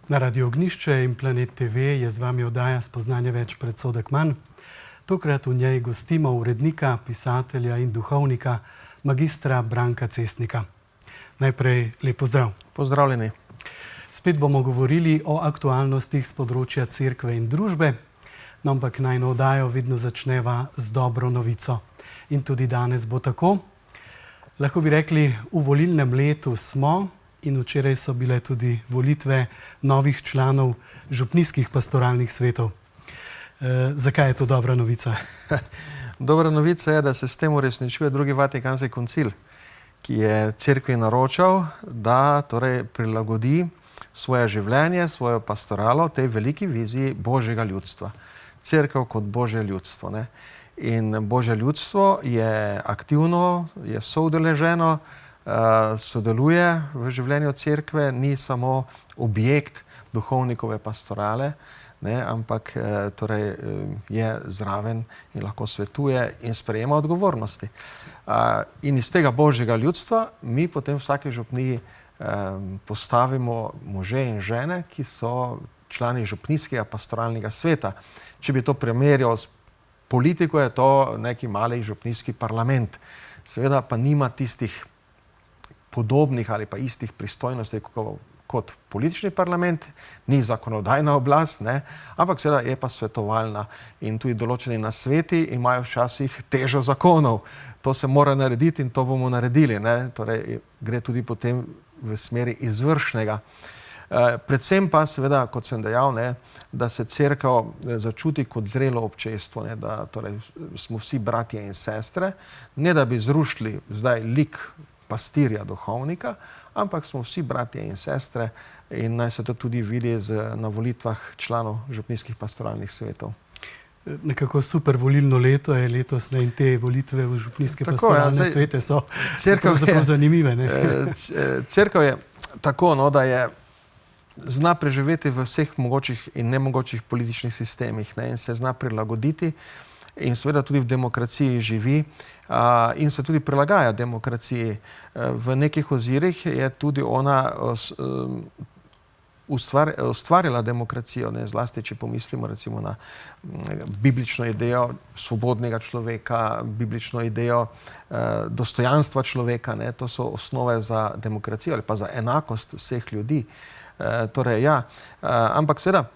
Na Radio Ognjišče in Planet TV je z vami oddaja Spoznanje več predsodek manj. Tokrat v njej gostimo urednika, pisatelja in duhovnika, magistra Branka Cestnika. Najprej lep pozdrav. Pozdravljeni. Spet bomo govorili o aktualnostih z področja cerkve in družbe, no, ampak najino oddajo vedno začneva z dobro novico. In tudi danes bo tako. Lahko bi rekli, v volilnem letu smo in včeraj so bile tudi volitve novih članov župnijskih pastoralnih svetov. Zakaj je to dobra novica? Dobra novica je, da se s tem uresničuje drugi Vatikanski koncil, ki je cerkvi naročal, da torej prilagodi svoje življenje, svojo pastoralo tej veliki viziji Božjega ljudstva. Cerkev kot Božje ljudstvo, ne? In Božje ljudstvo je aktivno, je soudeleženo, sodeluje v življenju cerkve, ni samo objekt duhovnikove pastorale, ne, ampak torej je zraven in lahko svetuje in sprejema odgovornosti. In iz tega Božjega ljudstva mi potem vsake župniji postavimo može in žene, ki so člani župnijskega pastoralnega sveta. Če bi to primerjal s politiko, je to neki mali župnijski parlament. Seveda pa nima tistih podobnih ali pa istih pristojnosti kot politični parlament, ni zakonodajna oblast, ne, ampak seveda je pa svetovalna in tudi določeni nasveti imajo včasih težo zakonov. To se mora narediti in to bomo naredili, ne, torej gre tudi potem v smeri izvršnega. Predvsem pa seveda, kot sem dejal, ne, da se cerkev začuti kot zrelo občestvo, ne, da torej smo vsi bratje in sestre, ne da bi zrušili zdaj lik pastirja, duhovnika, ampak smo vsi bratje in sestre in naj se to tudi vidi na volitvah članov župnijskih pastoralnih svetov. Nekako super volilno leto je letos, ne, in te volitve v župnijske pastoralne svete so zelo zanimive. Ne? Cerkev je tako, no, da je zna preživeti v vseh mogočih in nemogočih političnih sistemih, ne, in se zna prilagoditi in seveda tudi v demokraciji živi in se tudi prilagaja demokraciji. V nekih ozirih je tudi ona ustvarila demokracijo, ne, zlasti, če pomislimo recimo na biblično idejo svobodnega človeka, biblično idejo dostojanstva človeka, ne, to so osnove za demokracijo ali pa za enakost vseh ljudi. Torej, ja, ampak seveda,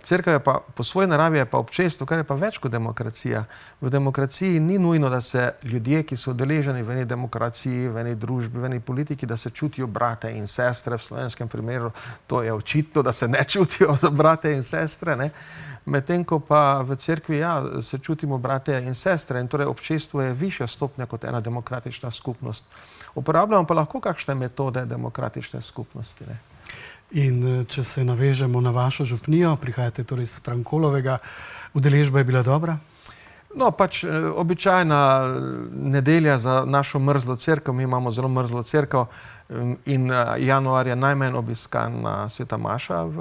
cerkev je pa po svoji naravi je pa občestvo, kar je pa več kot demokracija. V demokraciji ni nujno, da se ljudje, ki so udeleženi v eni demokraciji, v eni družbi, v eni politiki, da se čutijo brate in sestre. V slovenskem primeru to je očitno, da se ne čutijo za brate in sestre, ne. Medtem ko pa v cerkvi, ja, se čutimo brate in sestre in torej občestvo je višja stopnja kot ena demokratična skupnost. Uporabljamo pa lahko kakšne metode demokratične skupnosti, ne. In če se navežemo na vašo župnijo, prihajate torej iz Frankolovega, udeležba je bila dobra? No, pač običajna nedelja za našo mrzlo cerkev, mi imamo zelo mrzlo cerkev in januar je najmanj obiskana sveta maša v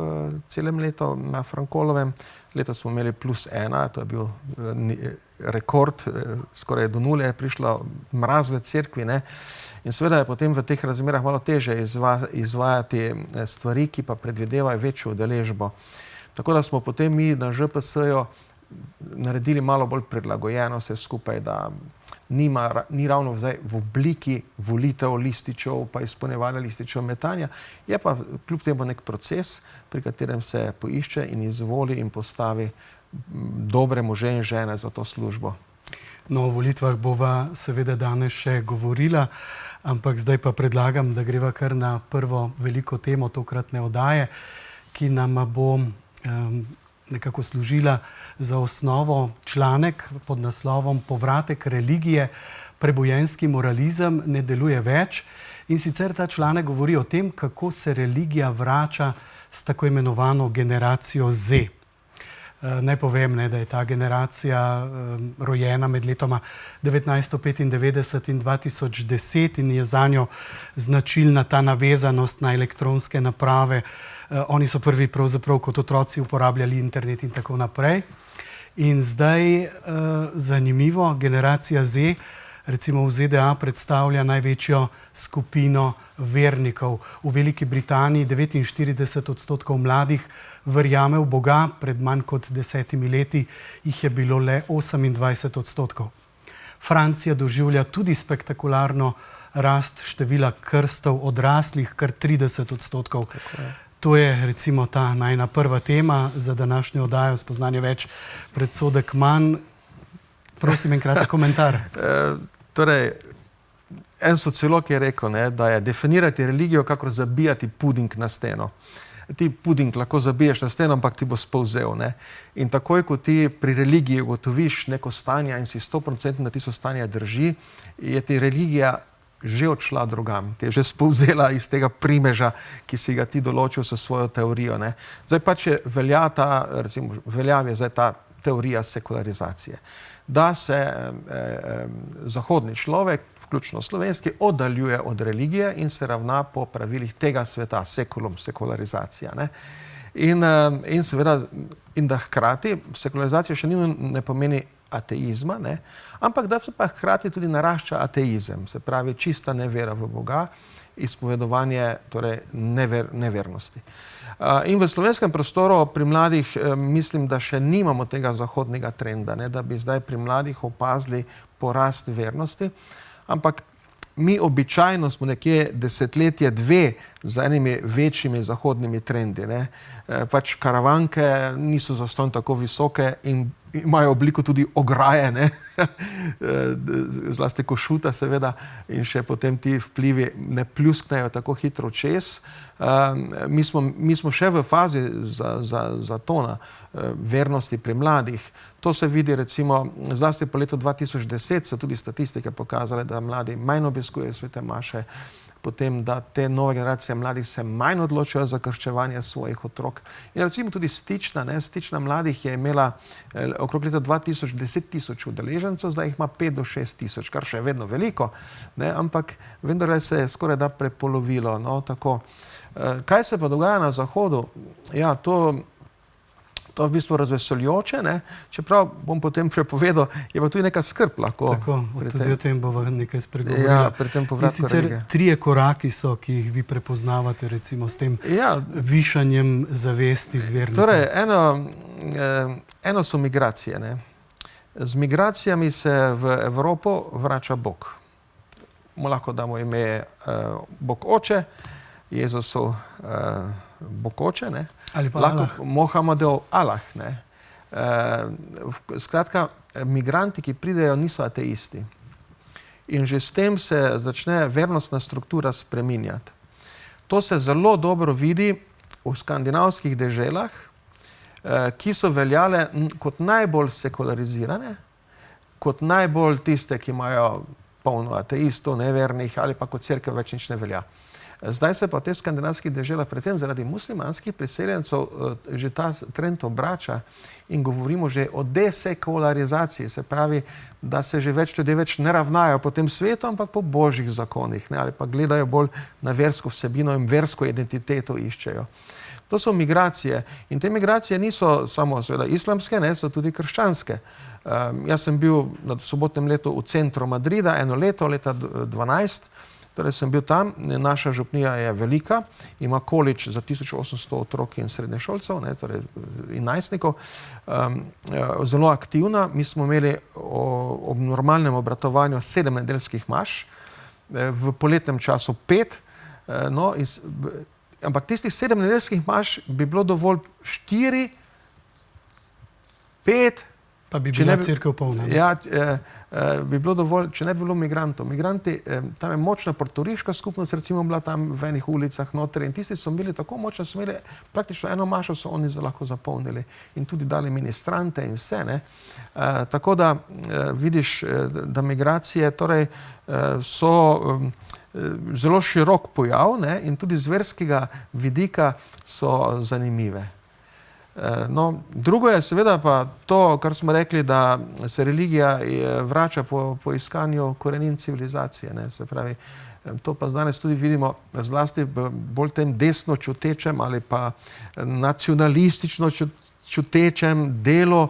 celem letu na Frankolovem. Letos smo imeli +1, to je bil rekord, skoraj do nule je prišlo mraz v cerkvi, ne. In seveda je potem v teh razmerah malo težje izvajati stvari, ki pa predvidevajo večjo udeležbo. Tako da smo potem mi na ŽPS-ju naredili malo bolj prilagojeno vse skupaj, da ni ravno zdaj v obliki volitev, lističev, pa izpolnjevanja lističev, metanja. Je pa kljub temu nek proces, pri katerem se poišče in izvoli in postavi dobre može in žene za to službo. No, o volitvah bova seveda danes še govorila, ampak zdaj pa predlagam, da greva kar na prvo veliko temo tokratne oddaje, ki nam bo nekako služila za osnovo članek pod naslovom Povratek religije, prebojenski moralizem ne deluje več. In sicer ta članek govori o tem, kako se religija vrača s tako imenovano generacijo Z. Naj povem, ne, da je ta generacija rojena med letoma 1995 in 2010 in je zanjo značilna ta navezanost na elektronske naprave. Oni so prvi pravzaprav kot otroci uporabljali internet in tako naprej. In zdaj, zanimivo, generacija Z recimo v ZDA predstavlja največjo skupino vernikov. V Veliki Britaniji 49% mladih verjame v Boga, pred manj kot 10 leti jih je bilo le 28%. Francija doživlja tudi spektakularno rast števila krstov odraslih, kar 30%. To je recimo ta najna prva tema za današnjo oddajo Spoznanje več, predsodek manj. Prosim, en kratek komentar. Torej, en sociolog je rekel, ne, da je definirati religijo kakor zabijati puding na steno. Ti puding lahko zabiješ na steno, ampak ti bo spolzel. Ne? In takoj, ko ti pri religiji ugotoviš neko stanje in si 100% na tisto stanje drži, je ti religija že odšla drugam, ti je že spolzela iz tega primeža, ki si ga ti določil s svojo teorijo. Ne? Zdaj pač veljavi zdaj ta teorija sekularizacije. Da se zahodni človek, vključno slovenski, oddaljuje od religije in se ravna po pravilih tega sveta, sekularizacija. Ne? In seveda, in da hkrati sekularizacija še ne pomeni ateizma, ne? Ampak da se pa hkrati tudi narašča ateizem, se pravi čista nevera v Boga, izpovedovanje torej nevernosti. In v slovenskem prostoru pri mladih mislim, da še nimamo tega zahodnega trenda, ne? Da bi zdaj pri mladih opazili porast vernosti, ampak mi običajno smo nekje desetletje, dve z enimi večjimi zahodnimi trendi. Ne? Pač karavanke niso zastonj tako visoke in imajo obliko tudi ograje, ne? Zlasti Košuta seveda, in še potem ti vplivi ne pljusknejo tako hitro čez. Mi smo še v fazi zatona vernosti pri mladih. To se vidi recimo, zlasti po letu 2010 so tudi statistike pokazale, da mladi manj obiskujejo svete maše, potem, da te nove generacije mladih se manj odločajo za krščevanje svojih otrok. In recimo tudi Stična mladih je imela okrog leta 2000 10 000 udeležencev, zdaj jih ima 5 do 6 000, kar še je vedno veliko, ne? Ampak vendar se je skoraj da prepolovilo. No? Tako. Kaj se pa dogaja na Zahodu? Ja, to v bistvu razveseljujoče, ne? Čeprav bom potem še povedal, je pa tudi neka skrb lahko. Tako, tudi o tem bova nekaj spregovorila. Ja, pri tem povratku in sicer religije. 3 koraki so, ki jih vi prepoznavate recimo s tem višanjem zavesti vernikov. Torej, eno so migracije. Ne? Z migracijami se v Evropo vrača Bog. Mu lahko damo ime Bog Oče, Jezusov Bog Oče, ne? Ali pa lahko Allah. Mohamedov Allah. Ne? Skratka, migranti, ki pridejo, niso ateisti. In že s tem se začne vernostna struktura spreminjati. To se zelo dobro vidi v skandinavskih deželah, ki so veljale kot najbolj sekularizirane, kot najbolj tiste, ki imajo polno ateistov, nevernih, ali pa kot cerkev več nič ne velja. Zdaj se pa v teh skandinavskih deželah, predvsem zaradi muslimanskih priseljencev, že ta trend obrača in govorimo že o desekularizaciji, se pravi, da se že ljudje več ne ravnajo po tem svetu, ampak po božjih zakonih, ne? Ali pa gledajo bolj na versko vsebino in versko identiteto iščejo. To so migracije in te migracije niso samo seveda islamske, ne, so tudi krščanske. Jaz sem bil na sobotnem letu v centru Madrida, eno leto, leta 2012, torej sem bil tam, naša župnija je velika, ima količ za 1800 otrok in srednješolcev, ne, torej in najstnikov, zelo aktivna. Mi smo imeli ob normalnem obratovanju 7 nedeljskih maš, v poletnem času 5, no, ampak tistih 7 nedeljskih maš bi bilo dovolj 4, 5, pa bi bila cerkev polna. Ja, bi bilo dovolj, če ne bi bilo migrantov. Migranti, tam je močna portoriška skupnost, recimo bila tam v enih ulicah noter in tisti so bili tako močni, so imeli praktično eno mašo so oni lahko zapolnili in tudi dali ministrante in vse, ne. Tako da vidiš, da migracije torej so zelo širok pojav, ne, in tudi z verskega vidika so zanimive. No, drugo je seveda pa to, kar smo rekli, da se religija vrača po iskanju korenin civilizacije, ne, se pravi, to pa danes tudi vidimo zlasti bolj tem desno čutečem ali pa nacionalistično čutečem delu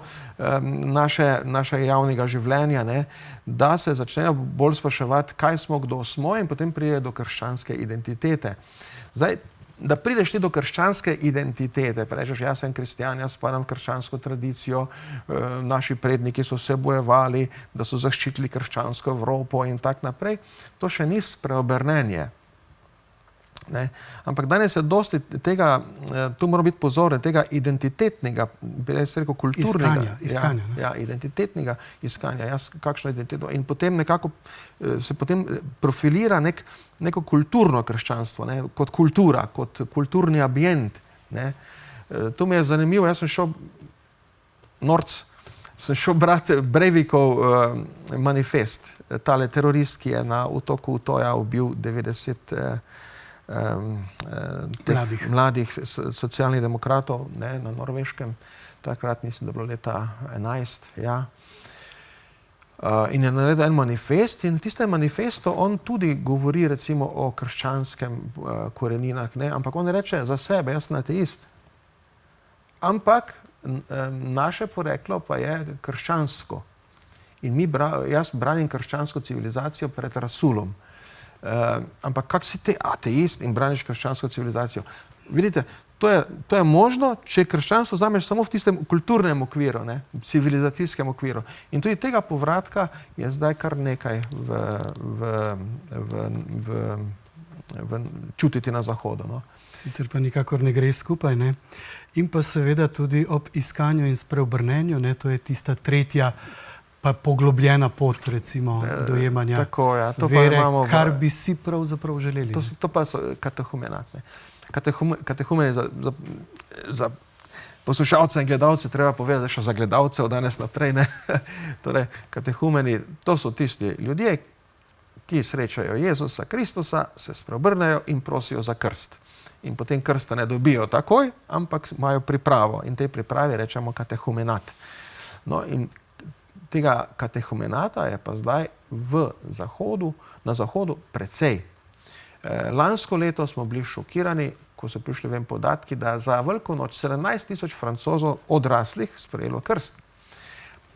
naše javnega življenja, ne, da se začnejo bolj spraševati, kaj smo, kdo smo, in potem pride do krščanske identitete. Zdaj, da prideš ti do krščanske identitete, rečeš, jaz sem kristjan, jaz spadam v krščansko tradicijo, naši predniki so se bojevali, da so zaščitili krščansko Evropo in tak naprej, to še ni spreobrnenje. Ne? Ampak danes je dosti tega, tu moramo biti pozorni, tega identitetnega, bi jaz rekel kulturnega. Iskanja. Ja, identitetnega iskanja, kakšno identiteto. In potem nekako se potem profilira neko kulturno krščanstvo, ne? Kot kultura, kot kulturni ambient. Ne? To mi je zanimivo, jaz sem šel brati Breivikov manifest, tale terorist, ki je na otoku Utoja ubil 90 mladih socialnih demokratov, ne, na Norveškem, takrat mislim, da bilo leta 11, ja. In je naredil en manifest in v tistem manifestu on tudi govori recimo o krščanskem koreninah, ne, ampak on reče za sebe, jaz sem ateist. Ampak naše poreklo pa je krščansko. In jaz branim krščansko civilizacijo pred Rasulom. Ampak kak si ti ateist in braniš krščansko civilizacijo? Vidite, to je možno, če krščanstvo vzameš samo v tistem kulturnem okviru, ne, civilizacijskem okviru. In tudi tega povratka je zdaj kar nekaj čutiti na Zahodu. No. Sicer pa nikakor ne gre skupaj, ne. In pa seveda tudi ob iskanju in spreobrnenju, ne, to je tista tretja pa poglobljena pot, recimo, dojemanja tako, ja. To vere, pa imamo kar bi si pravzaprav želeli. To pa so katehumenat. Katehumeni za poslušalce in gledalce, treba povedati, da še za gledalce od danes naprej, ne. Torej, katehumeni, to so tisti ljudje, ki srečajo Jezusa Kristusa, se spreobrnejo in prosijo za krst. In potem krsta ne dobijo takoj, ampak imajo pripravo. In tej pripravi rečemo katehumenat. No, in tega katehumenata je pa zdaj na Zahodu precej. Lansko leto smo bili šokirani, ko so prišli ven podatki, da za Veliko noč 17,000 Francozov odraslih sprejelo krst.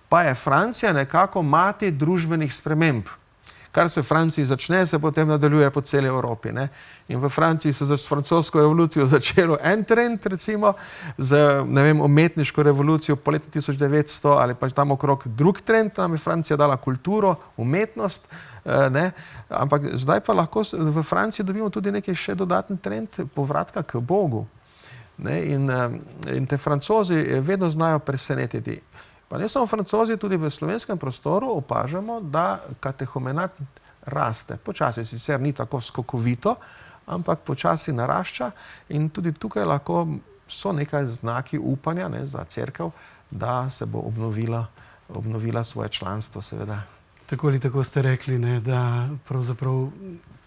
Pa je Francija nekako mati družbenih sprememb. Kar se v Franciji začne, se potem nadaljuje po celi Evropi. Ne? In v Franciji so s francosko revolucijo začelo en trend, recimo, z, ne vem, umetniško revolucijo po letu 1900 ali pa tam okrog drug trend, tam je Francija dala kulturo, umetnost, ne? Ampak zdaj pa lahko v Franciji dobimo tudi neki še dodatni trend povratka k Bogu. Ne? In te Francozi vedno znajo presenetiti. Pa ne samo Francozi, tudi v slovenskem prostoru opažamo, da katehumenat raste. Počasi sicer ni tako skokovito, ampak počasi narašča in tudi tukaj lahko so nekaj znaki upanja, ne, za cerkev, da se bo obnovila svoje članstvo, seveda. Tako ali tako ste rekli, ne, da pravzaprav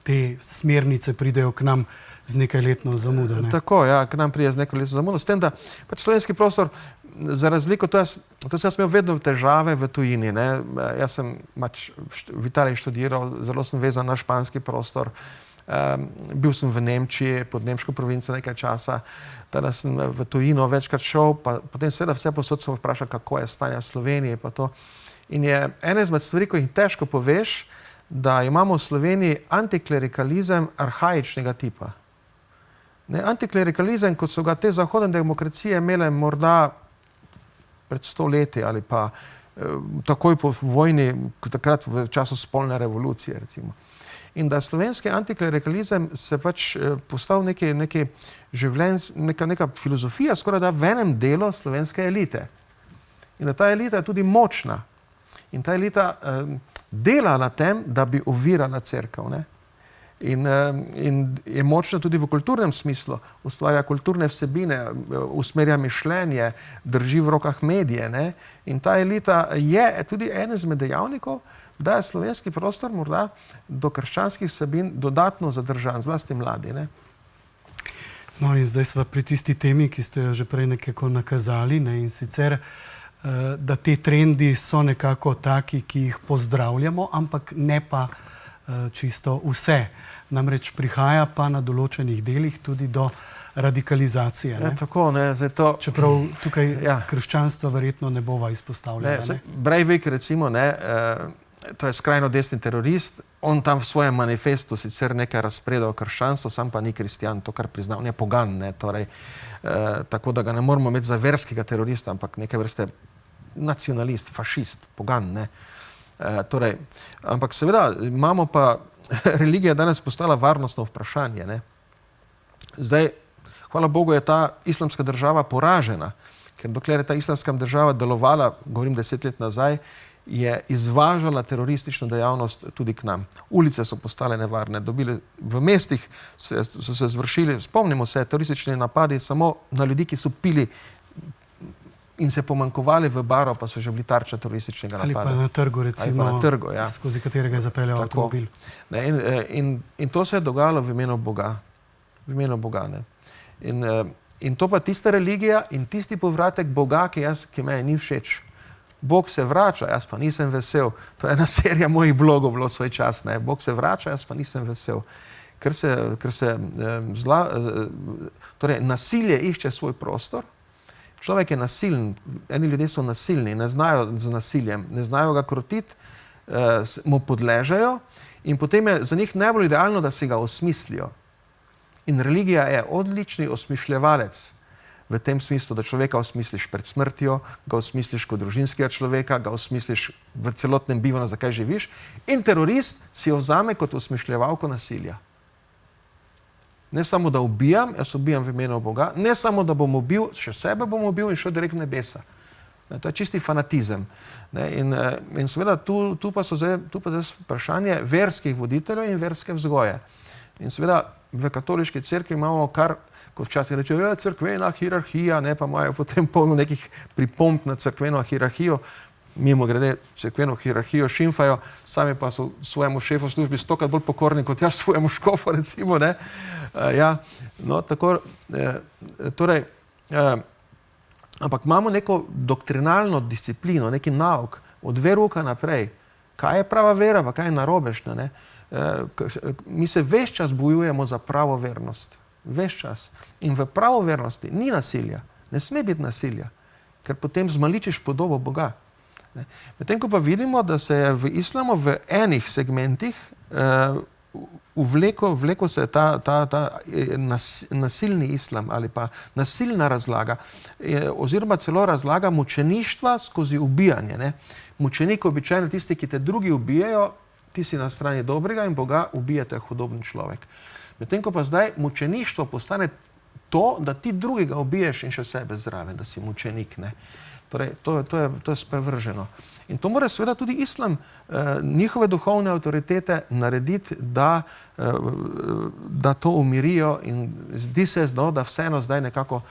te smernice pridejo k nam z nekajletno zamudo. Ne? Tako, ja, k nam pride z nekajletno zamudo. S tem, da pač slovenski prostor, za razliko, to sem imel vedno težave v tujini. Ne? Jaz sem v Italiji študiral, zelo sem vezan na španski prostor. Bil sem v Nemčiji, pod nemško provinco nekaj časa. Tada sem v tujino večkrat šel, pa potem seveda vse posod sem vprašal, kako je stanje v Sloveniji. Pa to. In je ena izmed stvari, ko jih težko poveš, da imamo v Sloveniji antiklerikalizem arhaičnega tipa. Ne, antiklerikalizem, kot so ga te zahodne demokracije imele morda pred 100 leti ali pa takoj po vojni, takrat v času spolne revolucije, recimo. In da slovenski antiklerikalizem se pač postal neka filozofija, skoraj da v enem delu slovenske elite. In da ta elita je tudi močna. In ta elita dela na tem, da bi ovirala cerkev, ne? In je močna tudi v kulturnem smislu, ustvarja kulturne vsebine, usmerja mišljenje, drži v rokah medije, ne? In ta elita je tudi en izmed dejavnikov, da je slovenski prostor morda do krščanskih vsebin dodatno zadržan, zlasti mladi, ne? No in zdaj sva pri tisti temi, ki ste jo že prej nekako nakazali, ne? In sicer, da te trendi so nekako taki, ki jih pozdravljamo, ampak ne pa čisto vse. Namreč prihaja pa na določenih delih tudi do radikalizacije. Ja, tako, ne, zdaj to... Čeprav tukaj krščanstva verjetno ne bova izpostavljala. Breivik, recimo, ne, to je skrajno desni terorist, on tam v svojem manifestu sicer nekaj razpreda o krščanstvu, sam pa ni kristjan, to kar priznal, on je pogan, ne, torej, tako da ga ne moramo imeti za verskega terorista, ampak neke vrste nacionalist, fašist, pogan, ne. Torej, ampak seveda imamo pa, religija danes postala varnostno vprašanje, ne. Zdaj, hvala Bogu, je ta islamska država poražena, ker dokler je ta islamska država delovala, govorim 10 let nazaj, je izvažala teroristično dejavnost tudi k nam. Ulice so postale nevarne, v mestih so se zvršili, spomnimo se, teroristični napadi samo na ljudi, ki so pili in se pomanjkovali v baro, pa so že bili tarča terorističnega napada. Ali pa na trgu, recimo, na trgu, ja. Skozi katerega je zapeljal avtomobil. In to se je dogajalo v imenu Boga. V imenu Boga, ne. In to pa tista religija in tisti povratek Boga, ki me ni všeč. Bog se vrača, jaz pa nisem vesel. To je ena serija mojih blogov bilo svoj čas, ne. Bog se vrača, jaz pa nisem vesel. Ker se torej nasilje išče svoj prostor. Človek je nasilen, eni ljudje so nasilni, ne znajo z nasiljem, ne znajo ga krotiti, mu podležejo in potem je za njih najbolj idealno, da si ga osmislijo. In religija je odlični osmišljevalec v tem smislu, da človeka osmisliš pred smrtjo, ga osmisliš kot družinskega človeka, ga osmisliš v celotnem bivanju, zakaj živiš, in terorist si jo vzame kot osmišljevalko nasilja. Ne samo, da ubijam, jaz ubijam v imenu Boga, ne samo, da bom ubil, še sebe bom ubil in šel direkt v nebesa. To je čisti fanatizem. In seveda tu pa zdaj vprašanje verskih voditeljev in verske vzgoje. In seveda v katoliški cerkvi imamo kar, kot včasih rečejo, cerkvena hierarhija, ne, pa imajo potem polno nekih pripomb na cerkveno hierarhijo, mimo grede cerkveno hierarhijo šimfajo, sami pa so svojemu šefu službi stokrat bolj pokorni kot jaz svojemu škofu, recimo, ne. Ja, no, tako, torej, ampak imamo neko doktrinalno disciplino, neki nauk od veruka naprej, kaj je prava vera, pa kaj je narobešna, ne. Mi se ves čas bojujemo za pravo vernost. Ves čas. In v pravo vernosti ni nasilja. Ne sme biti nasilja. Ker potem zmaličiš podobo Boga. Medtem ko pa vidimo, da se je v islamu v enih segmentih vleko se ta nasilni islam ali pa nasilna razlaga oziroma celo razlaga mučeništva skozi ubijanje. Ne. Mučenik običajno tisti, ki te drugi ubijajo, ti si na strani dobrega in Boga ubijate hudoben človek. Medtem ko pa zdaj mučeništvo postane to, da ti drugega ubiješ in še sebe zraven, da si mučenik. Ne. Torej, to je sprevrženo. In to mora seveda tudi islam, njihove duhovne avtoritete narediti, da to umirijo in zdi se, da vseeno zdaj nekako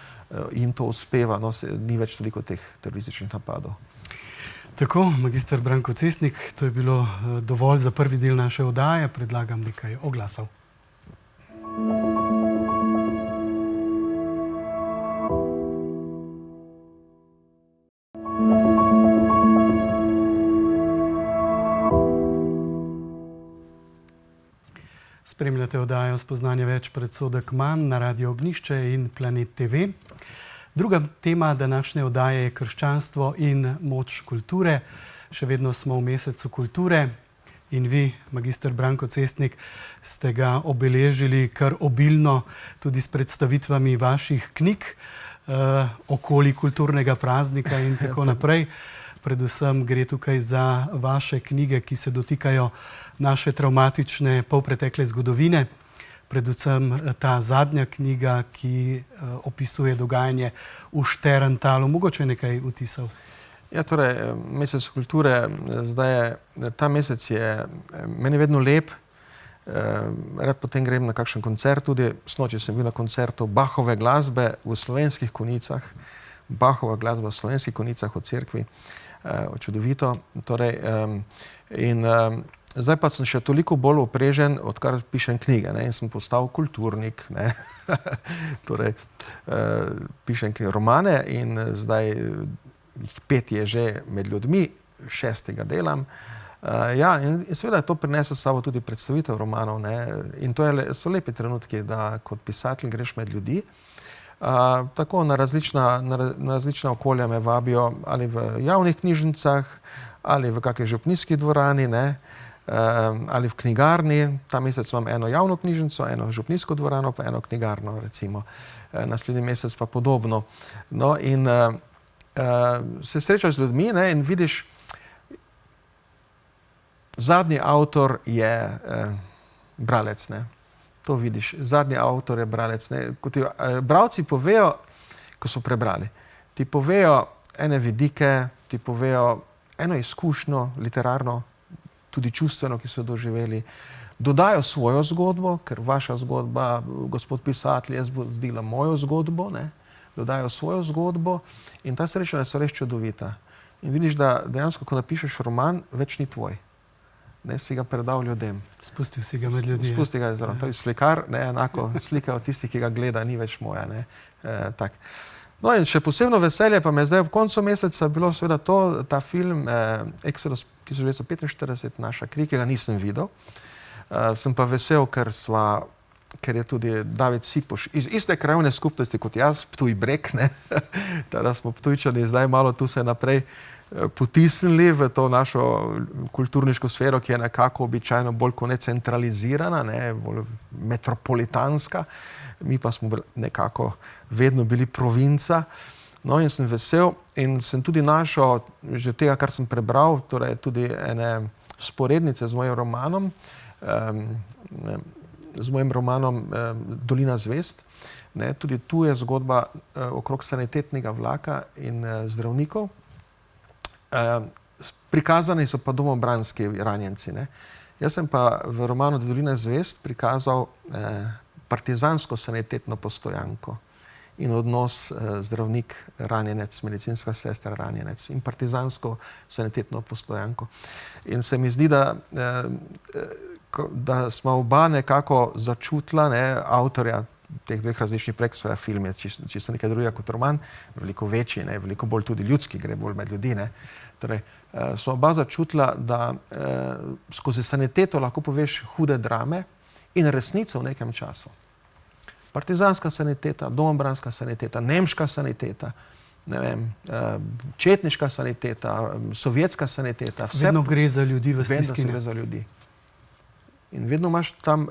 jim to uspeva, no, ni več toliko teh terorističnih napadov. Tako, magister Branko Cesnik, to je bilo dovolj za prvi del naše oddaje. Predlagam nekaj oglasov. Spremljate oddajo Spoznanje več, predsodek manj na Radio Ognjišče in Planet TV. Druga tema današnje oddaje je krščanstvo in moč kulture. Še vedno smo v mesecu kulture in vi, magister Branko Cesnik, ste ga obeležili kar obilno tudi s predstavitvami vaših knjig okoli kulturnega praznika in tako naprej. Predvsem gre tukaj za vaše knjige, ki se dotikajo naše travmatične polpretekle zgodovine. Predvsem ta zadnja knjiga, ki opisuje dogajanje v Šterntalu. Mogoče nekaj vtisov? Ja, torej, mesec kulture, ta mesec je meni vedno lep. Rad potem grem na kakšen koncert, tudi sinoči sem bil na koncertu Bachove glasbe v Slovenskih Konjicah. Bachova glasba v Slovenskih Konjicah v cerkvi. Čudovito. Torej, zdaj pa sem še toliko bolj oprežen, odkar pišem knjige, ne, in sem postal kulturnik, ne. Torej, pišem romane in zdaj jih 5 je že med ljudmi, 6. delam. Ja, in seveda je to prineslo s sabo tudi predstavitev romanov, ne, in so lepi trenutki, da kot pisatelj greš med ljudi Tako na različna okolja me vabijo, ali v javnih knjižnicah, ali v kakšni župnijski dvorani, ne, ali v knjigarni. Ta mesec imam eno javno knjižnico, eno župnijsko dvorano, pa eno knjigarno, recimo. Naslednji mesec pa podobno. No, in se srečaš z ljudmi, ne, in vidiš, zadnji avtor je bralec, ne. To vidiš. Zadnji avtor je bralec, ne. Ko ti bralci povejo, ko so prebrali, ti povejo ene vidike, ti povejo eno izkušnjo, literarno, tudi čustveno, ki so doživeli. Dodajo svojo zgodbo, ker vaša zgodba, gospod pisatelj, je zgodila mojo zgodbo, ne. Dodajo svojo zgodbo in ta srečanja so res čudovita. In vidiš, da dejansko, ko napišeš roman, več ni tvoj. Ne, si ga predal ljudem. Spustil si ga med ljudi. Spusti ga zraven. To je slikar, ne, enako slika od tistih, ki ga gleda, ni več moja, ne. Tak. No in še posebno veselje pa me zdaj ob koncu meseca bilo seveda ta film Exodus 1945, Naša kri, ki ga nisem videl. Sem pa vesel, ker je tudi David Sipoš iz iste krajevne skupnosti kot jaz, Ptuj Breg, ne. Da smo Ptujčani zdaj malo tu se naprej potisnili v to našo kulturniško sfero, ki je nekako običajno bolj kot ne centralizirana, ne, bolj metropolitanska. Mi pa smo nekako vedno bili provinca. No in sem vesel in sem tudi našel, že tega, kar sem prebral, torej tudi ene sporednice z mojim romanom Dolina zvezd. Ne, tudi tu je zgodba okrog sanitetnega vlaka in zdravnikov. Prikazani so pa domobranski ranjenci, ne. Jaz sem pa v romanu Dolina zvezd prikazal partizansko sanitetno postojanko in odnos zdravnik ranjenec, medicinska sestra ranjenec in partizansko sanitetno postojanko. In se mi zdi, da smo oba nekako začutila, ne, avtorja teh dveh različnih prek, svoj film je čisto nekaj drugega kot roman, veliko večji, ne, veliko bolj tudi ljudski, gre bolj med ljudi, ne. Torej, smo oba začutila, da skozi saniteto lahko poveš hude drame in resnico v nekem času. Partizanska saniteta, domobranska saniteta, nemška saniteta, ne vem, četniška saniteta, sovjetska saniteta. Vedno gre za ljudi v stiski. Vedno gre za ljudi. In vedno imaš tam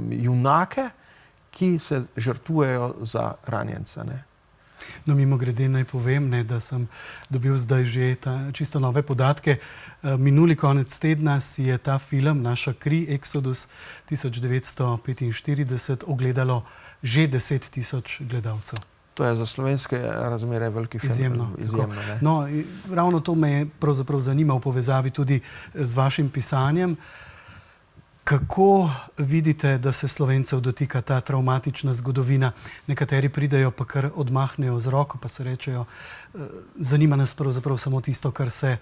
junake, ki se žrtvujejo za ranjenca, ne. No, mimogrede naj povem, ne, da sem dobil zdaj že čisto nove podatke. Minuli konec tedna si je ta film Naša kri, Exodus 1945, ogledalo že 10 000 gledalcev. To je za slovenske razmere veliki film. Izjemno. Ne. No, ravno to me je pravzaprav zanima v povezavi tudi z vašim pisanjem. Kako vidite, da se Slovencev dotika ta travmatična zgodovina? Nekateri pridejo pa kar odmahnejo z roko, pa se rečejo, zanima nas pravzaprav samo tisto, kar se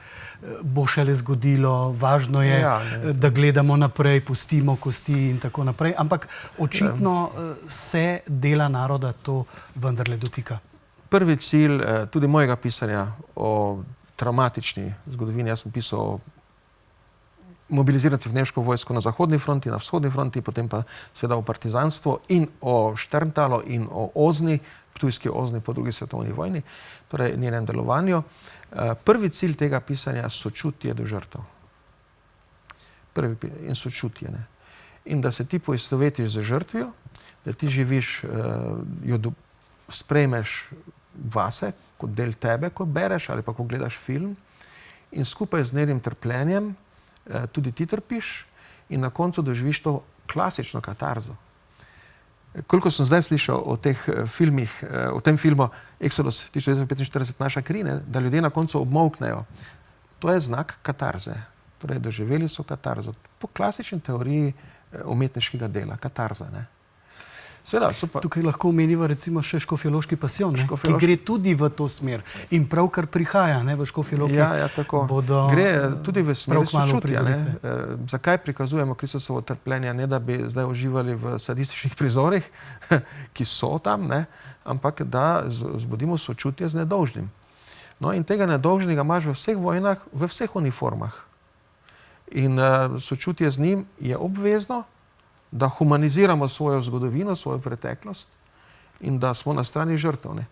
bo šele zgodilo, važno je, da gledamo naprej, pustimo kosti in tako naprej, ampak očitno se dela naroda to vendarle dotika. Prvi cilj tudi mojega pisanja o travmatični zgodovini, jaz sem pisal o mobiliziranci v nemško vojsko na zahodni fronti, na vzhodni fronti, potem pa seveda o partizanstvu in o Šterntalu in o Ozni, ptujski Ozni po drugi svetovni vojni, torej njenem delovanju. Prvi cilj tega pisanja je sočutje do žrtev. In sočutje, ne. In da se ti poistovetiš z žrtvijo, da ti živiš, jo sprejmeš vase, kot del tebe, ko bereš ali pa ko gledaš film in skupaj z njenim trpljenjem tudi ti trpiš in na koncu doživiš to klasično katarzo. Koliko sem zdaj slišal o teh filmih, o tem filmu Exodus 1945, Naša kri, da ljudje na koncu obmolknejo. To je znak katarze. Torej, doživeli so katarzo. Po klasični teoriji umetniškega dela, katarza, ne. Seveda, tukaj lahko omenimo recimo še Škofjeloški pasijon, ki gre tudi v to smer in pravkar prihaja, ne, v Škofji Loki. Ja, tako. Gre tudi v smer sočutja, ne. Zakaj prikazujemo Kristusovo trpljenje, ne da bi zdaj uživali v sadističnih prizorih, ki so tam, ne, ampak da zbudimo sočutje z nedolžnim. No in tega nedolžnega imaš v vseh vojnah, v vseh uniformah. In sočutje z njim je obvezno, da humaniziramo svojo zgodovino, svojo preteklost in da smo na strani žrtev, ne?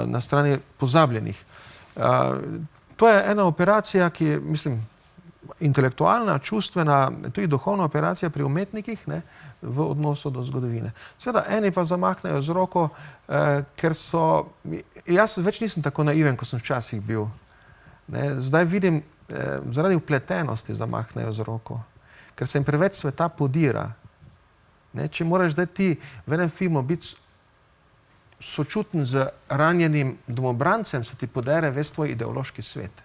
Na strani pozabljenih. To je ena operacija, ki je, mislim, intelektualna, čustvena, tudi duhovna operacija pri umetnikih, ne, v odnosu do zgodovine. Seveda, eni pa zamahnejo z roko, ker so... Jaz več nisem tako naiven, kot sem včasih bil. Ne, zdaj vidim, zaradi vpletenosti zamahnejo z roko, ker se jim preveč sveta podira. Ne, če moraš zdaj ti v enem filmu biti sočuten z ranjenim domobrancem, se ti podere ves tvoj ideološki svet.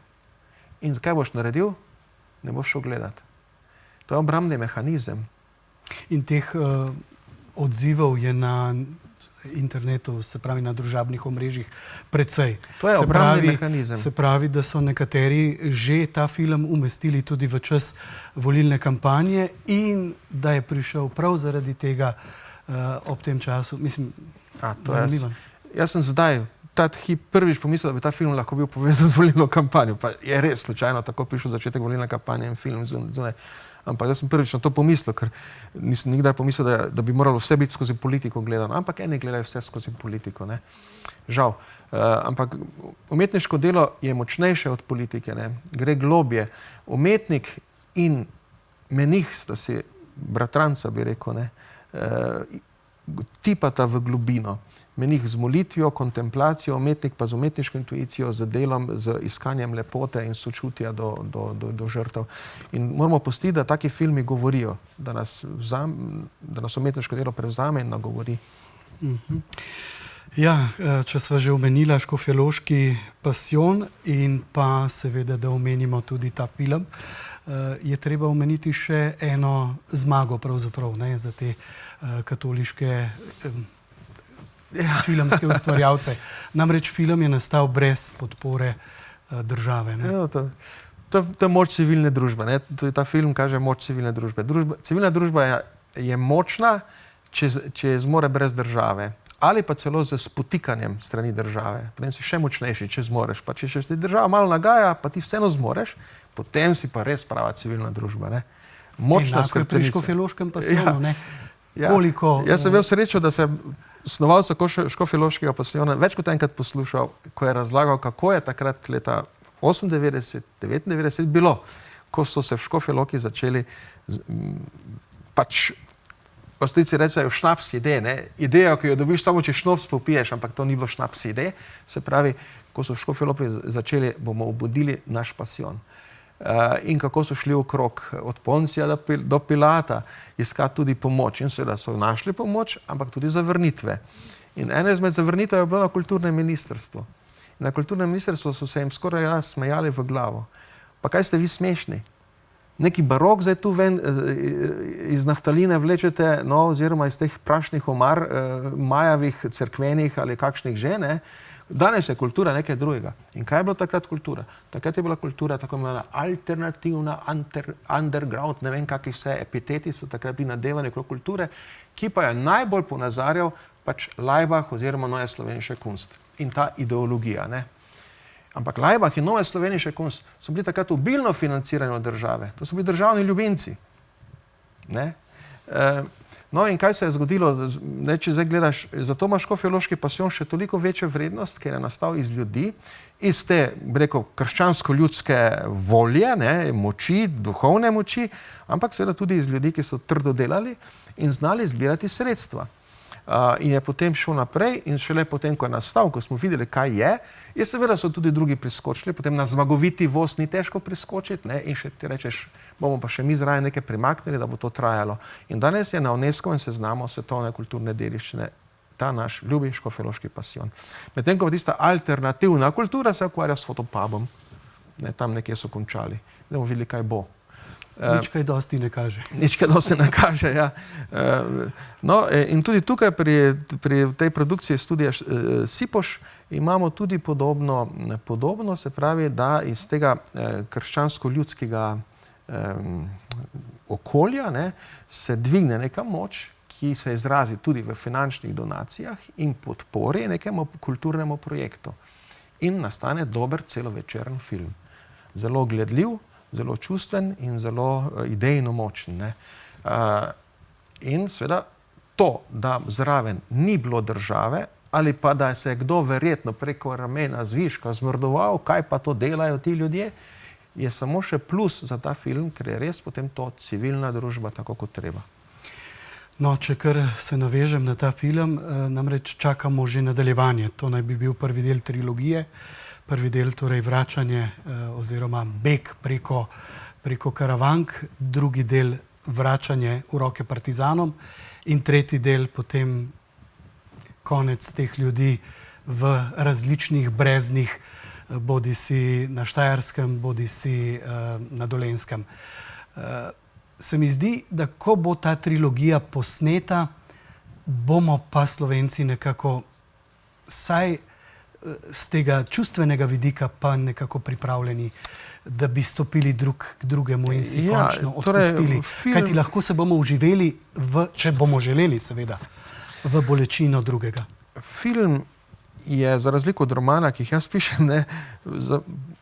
In kaj boš naredil? Ne boš šel gledati. To je obrambni mehanizem. In teh odzivov je na internetu, se pravi na družabnih omrežjih, precej. To je obrambni mehanizem. Se pravi, da so nekateri že ta film umestili tudi v čas volilne kampanje in da je prišel prav zaradi tega ob tem času. Mislim, zanimivo. Jaz sem zdaj ta hip prvič pomislil, da bi ta film lahko bil povezan z volilno kampanjo. Pa je res slučajno tako prišel začetek volilne kampanje in film zunaj. Ampak jaz sem prvič na to pomislil, ker nisem nikdar pomislil, da bi moralo vse biti skozi politiko gledano. Ampak eni gledajo vse skozi politiko, ne. Žal. Ampak umetniško delo je močnejše od politike, ne. Gre globje. Umetnik in menih, sta si bratranca, bi rekel, ne, tipata v globino. Menih z molitvijo, kontemplacijo, umetnik pa z umetniško intuicijo, z delom, z iskanjem lepote in sočutja do žrtev. In moramo pustiti, da taki filmi govorijo, da nas umetniško delo prevzame in nagovori. Ja, če sva že omenila Škofjeloški pasijon in pa seveda, da omenimo tudi ta film, je treba omeniti še eno zmago pravzaprav, ne, za te katoliške filmske ustvarjalce. Namreč film je nastal brez podpore države. Ne? Ja, to je moč civilne družbe. Ne? Ta film kaže moč civilne družbe. Civilna družba je močna, če zmore brez države. Ali pa celo z spotikanjem strani države. Potem si še močnejši, če zmoreš. Pa če ti država malo nagaja, pa ti vseeno zmoreš, potem si pa res prava civilna družba. Ne? Močna enako je pri Škofjeloškem pasijonu. Ja. Ne? Koliko... Jaz sem imel srečo, da sem snovalca Škofjeloškega pasijona več kot enkrat poslušal, ko je razlagal, kako je takrat leta 98, 99 bilo, ko so se v Škofjeloki začeli pač Avstrijci rečejo šnaps ide, ne? Idejo, ki jo dobiš samo, če šnaps popiješ, ampak to ni bilo šnaps ide. Se pravi, ko so v Škofjeloki začeli, bomo obudili naš pasijon. In kako so šli okrog od Poncija do Pilata iskati tudi pomoč. In seveda so našli pomoč, ampak tudi zavrnitve. In ena izmed zavrnitev je bilo na kulturnem ministrstvu. In na kulturnem ministrstvu so se jim skoraj smejali v glavo. Pa kaj ste vi smešni? Neki barok zdaj tu ven iz naftaline vlečete, no, oziroma iz teh prašnih omar, majavih, cerkvenih ali kakšnih že, ne? Danes je kultura nekaj drugega. In kaj je bilo takrat kultura? Takrat je bila kultura tako imenovana alternativna, underground, ne vem kakih vse epiteti so takrat bili nadevani okrog kulture, ki pa je najbolj ponazarjal pač Laibach oziroma Neue Slovenische Kunst. In ta ideologija, ne? Ampak Laibach in Neue Slovenische Kunst so bili takrat obilno financirani od države. To so bili državni ljubimci. Ne? No in kaj se je zgodilo, ne, če zdaj gledaš, zato ima Škofjeloški pasijon še toliko večjo vrednost, ker je nastal iz ljudi, iz te, bi rekel, krščansko-ljudske volje, ne, moči, duhovne moči, ampak seveda tudi iz ljudi, ki so trdo delali in znali zbirati sredstva. In je potem šel naprej in šele potem, ko je nastal, ko smo videli, kaj je seveda so tudi drugi priskočili, potem na zmagoviti voz ni težko priskočiti, ne, in še ti rečeš, bomo pa še mi zraje nekaj primaknili, da bo to trajalo. In danes je na UNESCO-vem seznamu svetovne kulturne dediščine ta naš ljubi Škofjeloški pasijon. Medtem ko tista alternativna kultura se ukvarja s fotopubom, ne, tam nekje so končali. Da bomo videli, kaj bo. Nič kaj dosti ne kaže. Nič kaj dosti ne kaže, ja. No, in tudi tukaj pri tej produkciji Studia Sipoš imamo tudi podobno, se pravi, da iz tega krščansko-ljudskega okolja, ne, se dvigne neka moč, ki se izrazi tudi v finančnih donacijah in podpori nekemu kulturnemu projektu. In nastane dober celovečeren film. Zelo gledljiv, zelo čustven in zelo idejno močen. Ne. In seveda to, da zraven ni bilo države, ali pa da se je kdo verjetno preko ramena zviška zmrdoval, kaj pa to delajo ti ljudje, je samo še plus za ta film, ker je res potem to civilna družba tako kot treba. No, če kar se navežem na ta film, namreč čakamo že nadaljevanje. To naj bi bil prvi del trilogije, prvi del torej vračanje oziroma beg preko Karavank, drugi del vračanje v roke partizanom in tretji del potem konec teh ljudi v različnih breznih, bodisi na Štajerskem, bodisi na Dolenjskem. Se mi zdi, da ko bo ta trilogija posneta, bomo pa Slovenci nekako saj z tega čustvenega vidika pa nekako pripravljeni, da bi stopili drug k drugemu in si končno odpustili. Kajti lahko se bomo uživeli, če bomo želeli seveda, v bolečino drugega. Film je za razliko od romana, ki jih jaz pišem,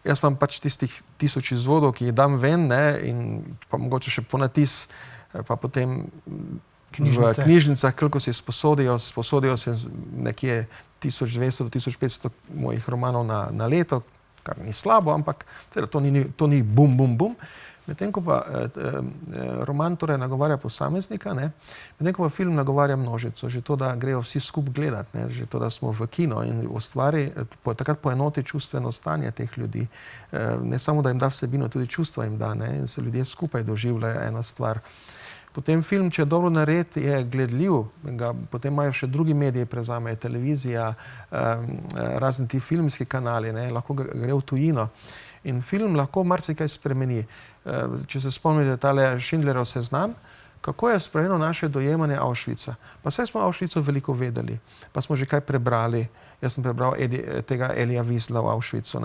jaz imam pač tistih 1000 izvodov, ki jih dam ven, in pa mogoče še ponatis, pa potem v knjižnicah, koliko si sposodijo se nekje 1200 do 1500 mojih romanov na leto, kar ni slabo, ampak to ni bum, bum, bum. Medtem ko pa roman torej nagovarja posameznika, medtem ko pa film nagovarja množico, že to, da grejo vsi skupaj gledati, že to, da smo v kino in ustvari, takrat poenoti čustveno stanje teh ljudi. Ne samo, da jim da vsebino, tudi čustva jim da, in se ljudje skupaj doživljajo ena stvar. Potem film, če je dobro nared, je gledljiv, potem imajo še drugi mediji, prevzamejo televizija, razni ti filmski kanali, lahko gre v tujino. In film lahko marsikaj spremeni. Če se spomnite tale Schindlerov seznam, kako je spremenilo naše dojemanje Auschwitza. Pa saj smo o Auschwitzu veliko vedeli, pa smo že kaj prebrali. Jaz sem prebral tega Elija Wiesla v Auschwitzu.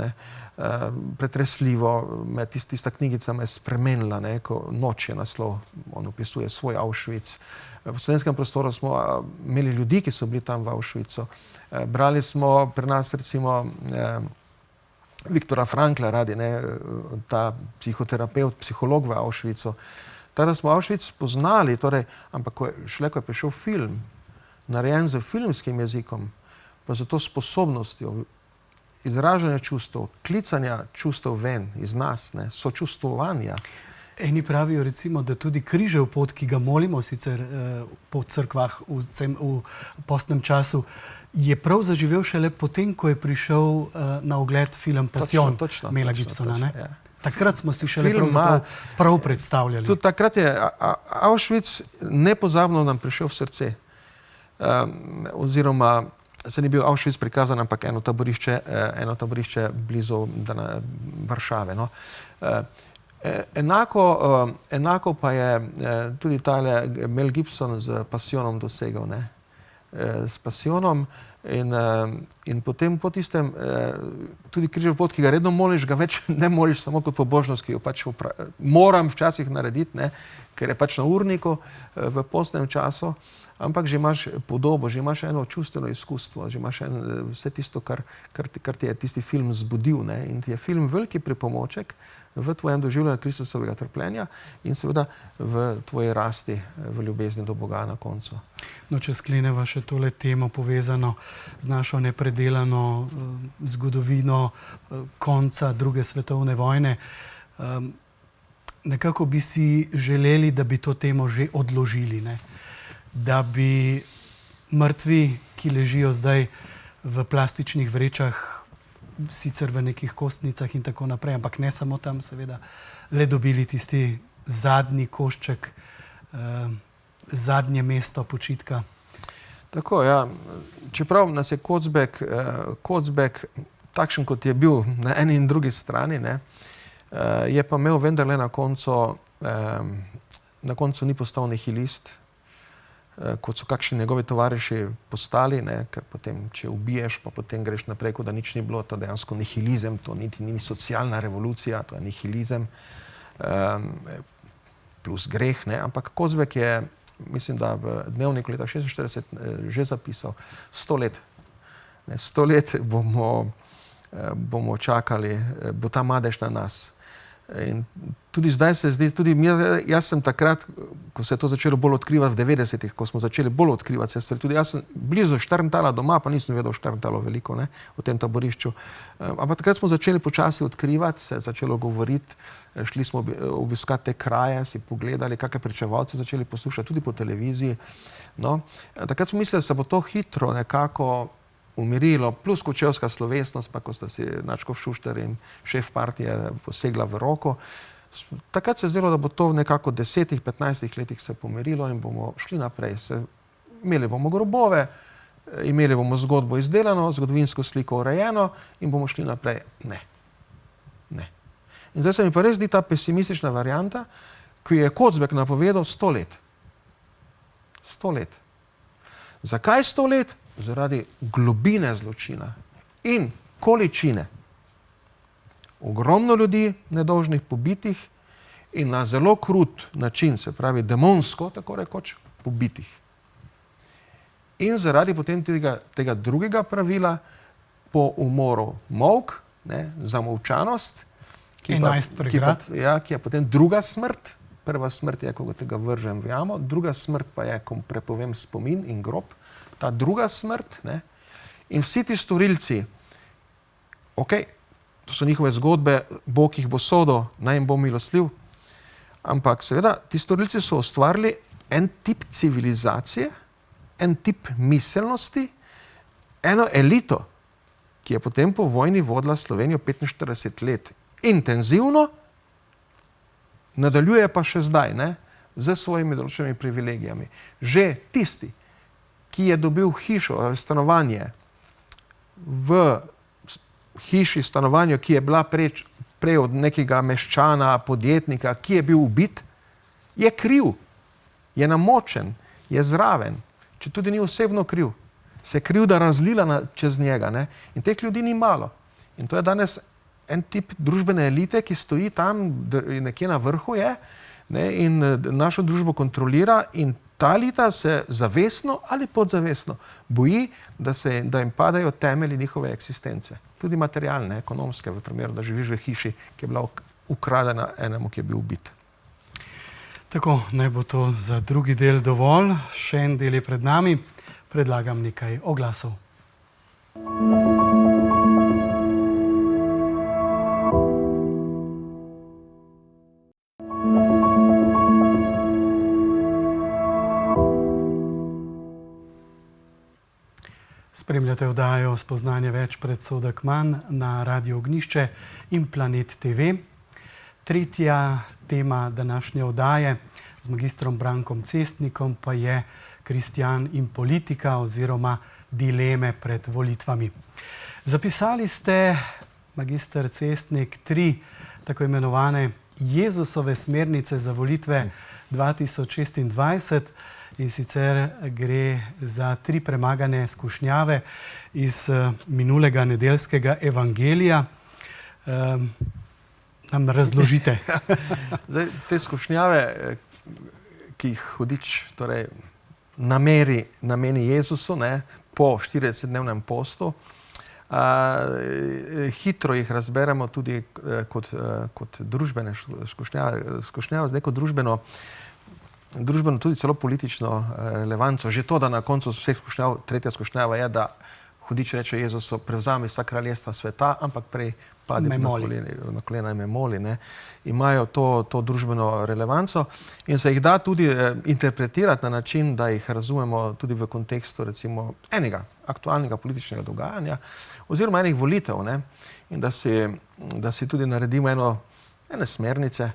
Pretresljivo, tista knjigica me je spremenila, ko Noč je naslov, on opisuje svoj Auschwitz. V slovenskem prostoru smo imeli ljudi, ki so bili tam v Auschwitzu. Brali smo pri nas recimo Viktora Frankla radi, ta psihoterapeut, psiholog v Auschwitzu. Tako da smo Auschwitz poznali, ampak ko je prišel film, narejen z filmskim jezikom, pa z to sposobnostjo izražanja čustev, klicanja čustev ven iz nas, sočustvovanja. Eni pravijo recimo, da tudi križev pot, ki ga molimo sicer po cerkvah v postnem času, je prav zaživel šele potem, ko je prišel na ogled film Passion Mela Gibsona. Takrat smo si šele prav predstavljali. Tudi takrat je Auschwitz nepozabno nam prišel v srce. Oziroma, se ni bil Auschwitz prikazan, ampak eno taborišče blizu Varšave. Enako pa je tudi tale Mel Gibson z Passionom dosegel. S Passionom in potem po tistem tudi križev pot, ki ga redno moliš, ga več ne moliš samo kot pobožnost, ki jo pač moram včasih narediti, ker je pač na urniku v postnem času, ampak že imaš podobo, že imaš eno čustveno izkustvo, že imaš vse tisto, kar ti je tisti film zbudil, in ti je film veliki pripomoček v tvojem doživljanju Kristusovega trpljenja in seveda v tvoji rasti, v ljubezni do Boga na koncu. No, če skleneva še tole temo povezano z našo nepredelano zgodovino konca druge svetovne vojne, nekako bi si želeli, da bi to temo že odložili, da bi mrtvi, ki ležijo zdaj v plastičnih vrečah, sicer v nekih kostnicah in tako naprej, ampak ne samo tam, seveda, le dobili tisti zadnji košček, zadnje mesto počitka. Tako, ja. Čeprav nas je Kocbek takšen, kot je bil na eni in drugi strani, je pa imel vendarle na koncu ni postal nihilist, kot so kakšni njegovi tovariši postali, ker potem, če ubiješ, pa potem greš naprej, kot da nič ni bilo, to dejansko nihilizem, to niti ni socialna revolucija, to je nihilizem plus greh, ampak Kocbek je, mislim, da v Dnevniku leta 1946 že zapisal 100 let. 100 let bomo čakali, bo ta madež na nas. In tudi zdaj se zdi, jaz sem takrat, ko se je to začelo bolj odkrivati v 90-ih, ko smo začeli bolj odkrivati se stvari, tudi jaz sem blizu Šterntalja doma, pa nisem vedel o Šterntalju veliko, ne, v tem taborišču. Ampak takrat smo začeli počasi odkrivati, se je začelo govoriti, šli smo obiskati te kraje, si pogledali, kakšne pričevalce začeli poslušati, tudi po televiziji. No, takrat smo mislili, da se bo to hitro nekako umirilo, plus kočevska slovesnost, pa ko sta si Nadškof Šuštar in šef partije posegla v roko. Takrat se je zdelo, da bo to v nekako 10-15 letih se pomirilo in bomo šli naprej. Imeli bomo grobove, imeli bomo zgodbo izdelano, zgodovinsko sliko urejeno in bomo šli naprej. Ne. In zdaj se mi pa res zdi ta pesimistična varianta, ki je Kocbek napovedal 100 let. 100 let. Zakaj 100 let? Zaradi globine zločina in količine. Ogromno ljudi nedolžnih pobitih in na zelo krut način, se pravi demonsko, tako rekoč, pobitih. In zaradi potem tega drugega pravila po umoru molk, zamolčanost, ki je potem druga smrt. Prva smrt je, ko tega vržem v jamo, druga smrt pa je, ko prepovem spomin in grob. Ta druga smrt, ne? In vsi ti storilci, to so njihove zgodbe, Bog jih bo sodil, naj jim bo milostljiv, ampak seveda ti storilci so ustvarili en tip civilizacije, en tip miselnosti, eno elito, ki je potem po vojni vodila Slovenijo 45 let. Intenzivno, nadaljuje pa še zdaj, ne? Z svojimi določenimi privilegijami. Že tisti, ki je dobil hišo ali stanovanje v hiši, stanovanju, ki je bila prej od nekega meščana, podjetnika, ki je bil ubit, je kriv, je namočen, je zraven, če tudi ni osebno kriv. Se je krivda razlila čez njega, ne? In teh ljudi ni malo. In to je danes en tip družbene elite, ki stoji tam, nekje na vrhu je, ne? In našo družbo kontrolira in ta elita se zavestno ali podzavestno boji, da jim padajo temelji njihove eksistence. Tudi materialne, ekonomske, v primeru, da živiš v hiši, ki je bila ukradena enemu, ki je bil ubit. Tako, naj bo to za drugi del dovolj. Še en del je pred nami. Predlagam nekaj oglasov. Spremljate oddajo Spoznanje več, predsodek manj na Radiu Ognjišče in Planet TV. Tretja tema današnje oddaje z magistrom Brankom Cestnikom pa je Kristjan in politika oziroma dileme pred volitvami. Zapisali ste, magister Cestnik, 3 tako imenovane Jezusove smernice za volitve 2026. In sicer gre za 3 premagane skušnjave iz minulega nedeljskega evangelija. Nam razložite. Zdaj, te skušnjave, ki jih hudič nameni Jezusu, ne, po 40-dnevnem postu, hitro jih razberemo tudi kot družbene skušnjave, zdaj kot družbeno tudi celo politično relevanco. Že to, da na koncu vseh skušnjav, tretja skušnjava je, da hudič reče Jezusu, prevzami vsa kraljestva sveta, ampak prej padi na kolena in me moli. Ne? Imajo to družbeno relevanco in se jih da tudi interpretirati na način, da jih razumemo tudi v kontekstu recimo enega aktualnega političnega dogajanja oziroma enih volitev, ne? In da si tudi naredimo ene smernice,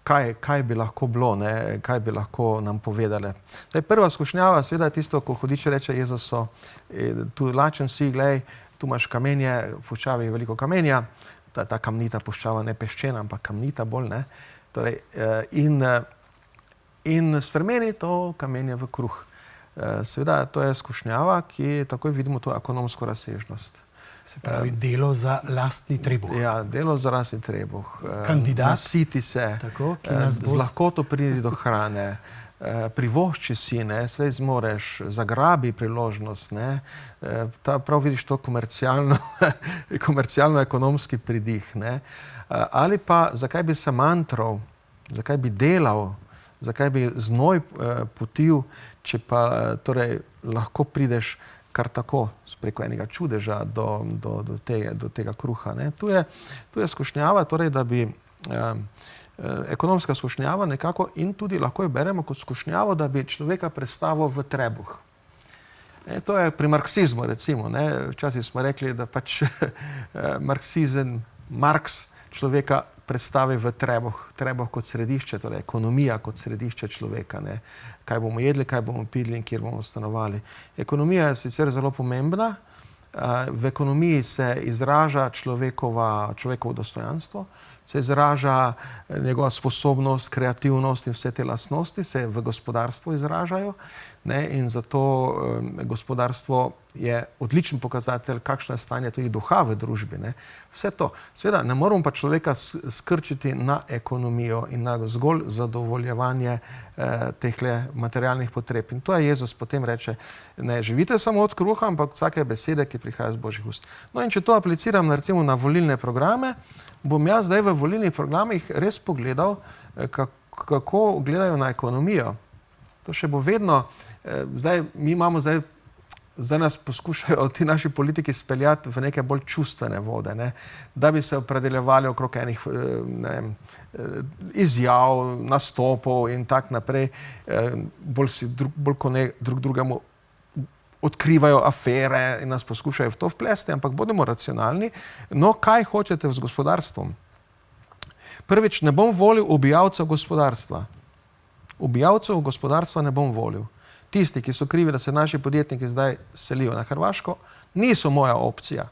kaj bi lahko bilo, ne? Kaj bi lahko nam povedali. Zdaj, prva skušnjava seveda je tisto, ko hudič reče Jezusu, tu lačen si, glej, tu imaš kamenje, v puščavi je veliko kamenja, ta kamnita puščava ne peščena, ampak kamnita bolj, ne. Torej, in spremeni to kamenje v kruh. Seveda, to je skušnjava, ki takoj vidimo to ekonomsko razsežnost. Se pravi, delo za lastni trebuh. Ja, delo za lastni trebuh. Kandidat. Nasiti se, Tako, z lahkoto pridi do hrane, privošči si, ne, saj zmoreš, zagrabi priložnost, ne, prav vidiš to komercialno-ekonomski pridih, ne, ali pa zakaj bi se mantral, zakaj bi delal, zakaj bi znoj potil, če pa torej lahko prideš kar tako, preko enega čudeža do tega kruha, ne. Tu je skušnjava, torej, da bi ekonomska skušnjava nekako in tudi lahko jo beremo kot skušnjavo, da bi človeka predstavil v trebuh. To je pri marksizmu, recimo, ne. Včasih smo rekli, da pač Marks človeka predstavi v trebuh kot središče, torej ekonomija kot središče človeka, ne. Kaj bomo jedli, kaj bomo pili in kjer bomo stanovali. Ekonomija je sicer zelo pomembna. V ekonomiji se izraža človekovo dostojanstvo, se izraža njegova sposobnost, kreativnost in vse te lastnosti se v gospodarstvu izražajo, ne, in zato gospodarstvo je odličen pokazatelj, kakšno je stanje tudi duha v družbi, ne. Vse to. Seveda ne moramo pa človeka skrčiti na ekonomijo in na zgolj zadovoljevanje tehle materialnih potreb. In to je Jezus potem reče, ne živite samo od kruha, ampak vsake besede, ki prihaja z Božjih ust. No in če to apliciram recimo na volilne programe, bom jaz zdaj v volilnih programih res pogledal, kako gledajo na ekonomijo. To še bo vedno, zdaj nas poskušajo ti naši politiki speljati v neke bolj čustvene vode, ne, da bi se opredeljevali okrog enih izjav, nastopov in tak naprej, bolj ko ne drug drugemu odkrivajo afere in nas poskušajo v to vplesti, ampak bodimo racionalni. No, kaj hočete z gospodarstvom? Prvič, ne bom volil ubijalcev gospodarstva. Ubijalcev gospodarstva ne bom volil. Tisti, ki so krivi, da se naši podjetniki zdaj selijo na Hrvaško, niso moja opcija.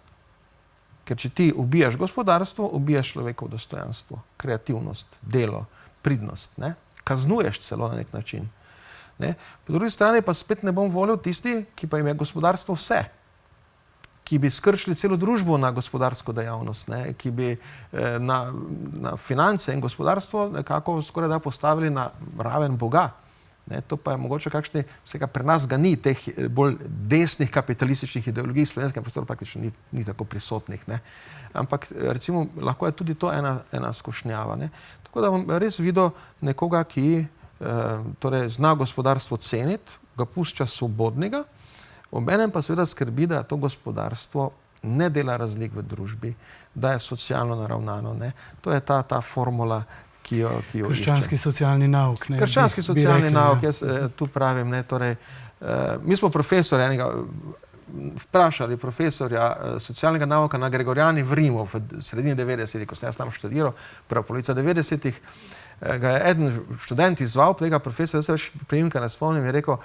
Ker če ti ubijaš gospodarstvo, ubijaš človekovo dostojanstvo, kreativnost, delo, pridnost, ne? Kaznuješ celo na nek način. Ne? Po drugi strani pa spet ne bom volil tisti, ki pa jim je gospodarstvo vse. Ki bi skrčili celo družbo na gospodarsko dejavnost, ne? Ki bi na finance in gospodarstvo nekako skoraj da postavili na raven Boga. Ne? To pa je mogoče kakšni, vsega pri nas ga ni, teh bolj desnih kapitalističnih ideologij, v slovenskem prostoru praktično ni tako prisotnih. Ne? Ampak recimo lahko je tudi to ena skušnjava. Ne? Tako da bom res videl nekoga, ki torej zna gospodarstvo ceniti, ga pušča svobodnega, obenem pa seveda skrbi, da to gospodarstvo ne dela razlik v družbi, da je socialno naravnano. Ne? To je ta formula, ki jo krščanski socialni nauk. Krščanski socialni nauk, jaz tu pravim, ne, torej, mi smo profesor vprašali profesorja socialnega nauka na Gregoriani v Rimu v sredini 90-ih, ko sem jaz tam študiral, prva polovica 90-ih, ga je eden študent izval, tega profesora, jaz se priimka ne spomnim, je rekel,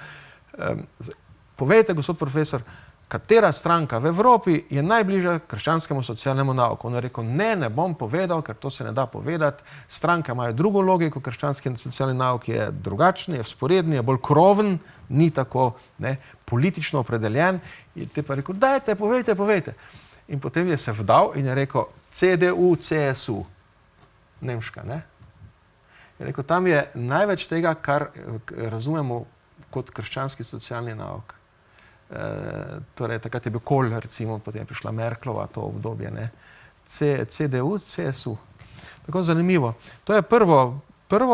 povejte, gospod profesor, katera stranka v Evropi je najbližja krščanskemu socialnemu nauku? On je rekel, ne bom povedal, ker to se ne da povedati, stranke imajo drugo logiko, krščanski socialni nauk je drugačen, je vzporedni, je bolj kroven, ni tako politično opredeljen. In te pa rekel, dajte, povejte. In potem je se vdal in je rekel, CDU, CSU, nemška, ne? Je rekel, tam je največ tega, kar razumemo kot krščanski socialni nauk. Torej, takrat je bil Kohl, recimo, potem je prišla Merklova, to obdobje, ne. CDU, CSU. Tako zanimivo. To je prvo,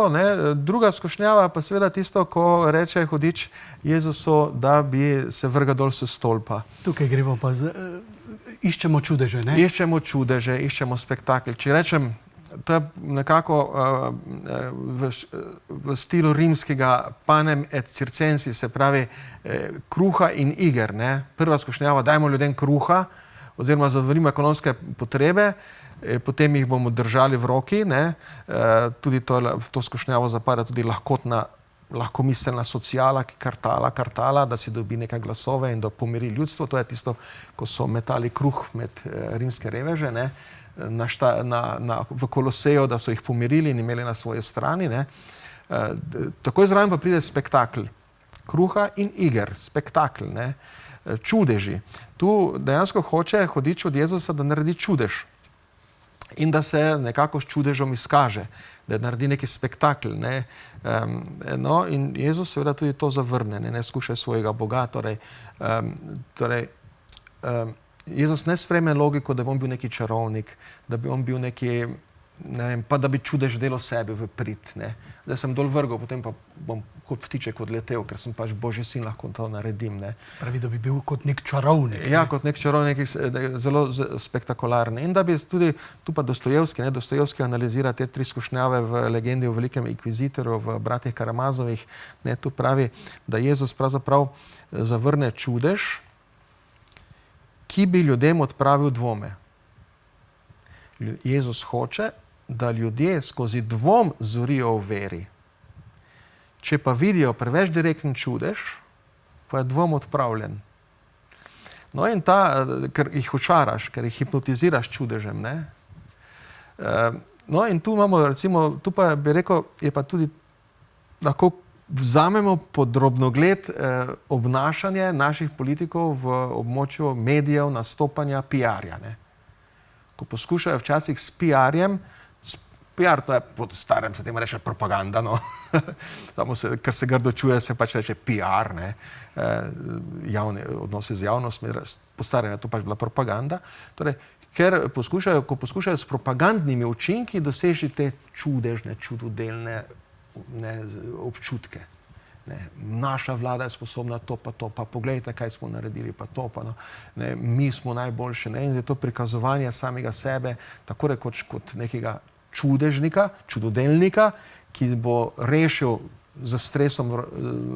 ne, druga skušnjava pa seveda tisto, ko reče hudič Jezusu, da bi se vrgal dol s stolpa. Tukaj gremo pa iščemo čudeže, ne? Iščemo čudeže, iščemo spektakel. Če rečem, to je nekako v stilu rimskega panem et circensi, se pravi kruha in iger. Ne? Prva skušnjava, dajmo ljudem kruha, oziroma zadovoljimo ekonomske potrebe, potem jih bomo držali v roki. Ne? Tudi v to skušnjavo zapada tudi lahkomiselna sociala, ki kartala, da si dobi nekaj glasove in da pomiri ljudstvo. To je tisto, ko so metali kruh med rimske reveže, ne? V Koloseju, da so jih pomirili in imeli na svoji strani. Ne? Takoj zraven pa pride spektakl. Kruha in iger, spektakl, ne? Čudeži. Tu dejansko hoče hudič od Jezusa, da naredi čudež. in da se nekako s čudežom izkaže, da naredi neki spektakel. Ne? No, in Jezus seveda tudi to zavrne, ne skuša svojega Boga. Jezus ne sprejme logiko, da bi on bil neki čarovnik, da bi on bil neki, ne vem, pa da bi čudež delal sebi v prid. Ne? Da sem dol vrgel, potem pa bom kot ptiček odletel, ker sem pač Božji sin, lahko to naredim. Ne? Pravi, da bi bil kot nek čarovnik. Ja, kot nek čarovnik, zelo spektakularni. In da bi tudi, tu pa Dostojevski analizira te 3 skušnjave v legendi o velikem inkvizitorju, v bratih Karamazovih. Ne, tu pravi, da Jezus pravzaprav zavrne čudež, ki bi ljudem odpravil dvome. Jezus hoče, da ljudje skozi dvom zorijo v veri. Če pa vidijo preveč direktni čudež, pa je dvom odpravljen. No in ker jih očaraš, ker jih hipnotiziraš čudežem, ne? No in tu imamo recimo, tu pa bi rekel, je pa tudi lahko vzamemo pod drobnogled obnašanje naših politikov v območju medijev, nastopanja, PR-ja. Ko poskušajo včasih s PR-jem, PR to je po starem se temu reče propaganda, no. Ker se grdo čuje, se pač reče PR, ne. Javni odnosi z javnostmi, po starem je to pač bila propaganda. Torej, ko poskušajo s propagandnimi učinki doseči te čudežne, čudodelne občutke. Ne, naša vlada je sposobna to, pa poglejte, kaj smo naredili, pa to, pa no, ne, mi smo najboljši. Ne, in je to prikazovanje samega sebe, tako rekoč kot nekega čudežnika, čudodelnika, ki bo rešil z stresom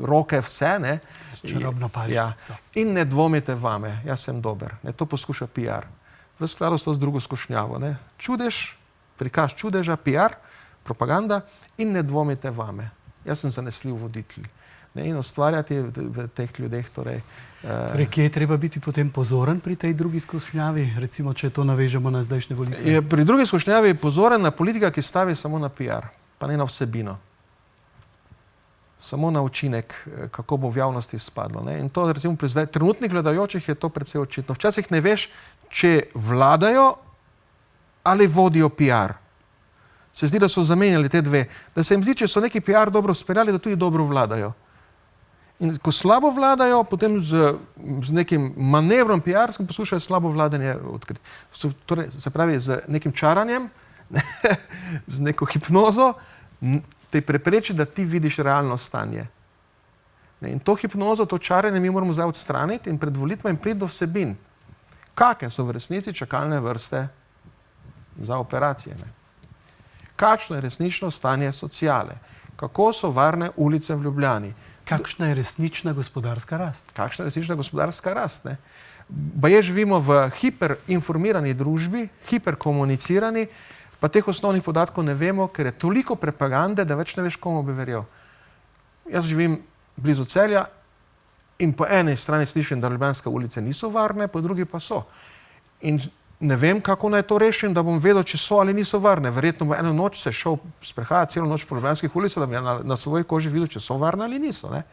roke vse. Ne, s čarobno paličico. Ja, in ne dvomite vame, jaz sem dober. Ne, to poskuša PR. V skladu s to z drugo skušnjavo. Ne. Čudež, prikaz čudeža, PR, propaganda in ne dvomite vame. Jaz sem zanesljiv voditelj. Ne, in ustvarjati v teh ljudeh. Torej, kje je treba biti potem pozoren pri tej drugi skušnjavi? Recimo, če to navežemo na zdajšnje volitve. Pri drugi skušnjavi je pozoren na politika, ki stavi samo na PR, pa ne na vsebino. Samo na učinek, kako bo v javnosti izpadlo. Ne. In to recimo pri trenutnih gledajočih je to precej očitno. Včasih ne veš, če vladajo ali vodijo PR. Se zdi, da so zamenjali te dve. Da se jim zdi, če so neki PR dobro speljali, da tudi dobro vladajo. In ko slabo vladajo, potem z nekim manevrom PR-skim poskušajo slabo vladanje odkriti. Torej, se pravi, z nekim čaranjem, z neko hipnozo, te prepreči, da ti vidiš realno stanje. In to hipnozo, to čaranje mi moramo zdaj odstraniti in pred volitvami priti do vsebin. Kakšne so v resnici čakalne vrste za operacije? Ne? Kakšno je resnično stanje sociale? Kako so varne ulice v Ljubljani? Kakšna je resnična gospodarska rast? Kakšna je resnična gospodarska rast? Ne? Baje živimo v hiperinformirani družbi, hiperkomunicirani, pa teh osnovnih podatkov ne vemo, ker je toliko propagande, da več ne veš, komu bi verjel. Jaz živim blizu Celja in po eni strani slišim, da ljubljanske ulice niso varne, po drugi pa so. In ne vem, kako naj to rešim, da bom vedel, če so ali niso varne. Verjetno bo eno noč se šel sprehajati celo noč po ljubljanskih ulicah, da bi na svoji koži videl, če so varne ali niso. Ne?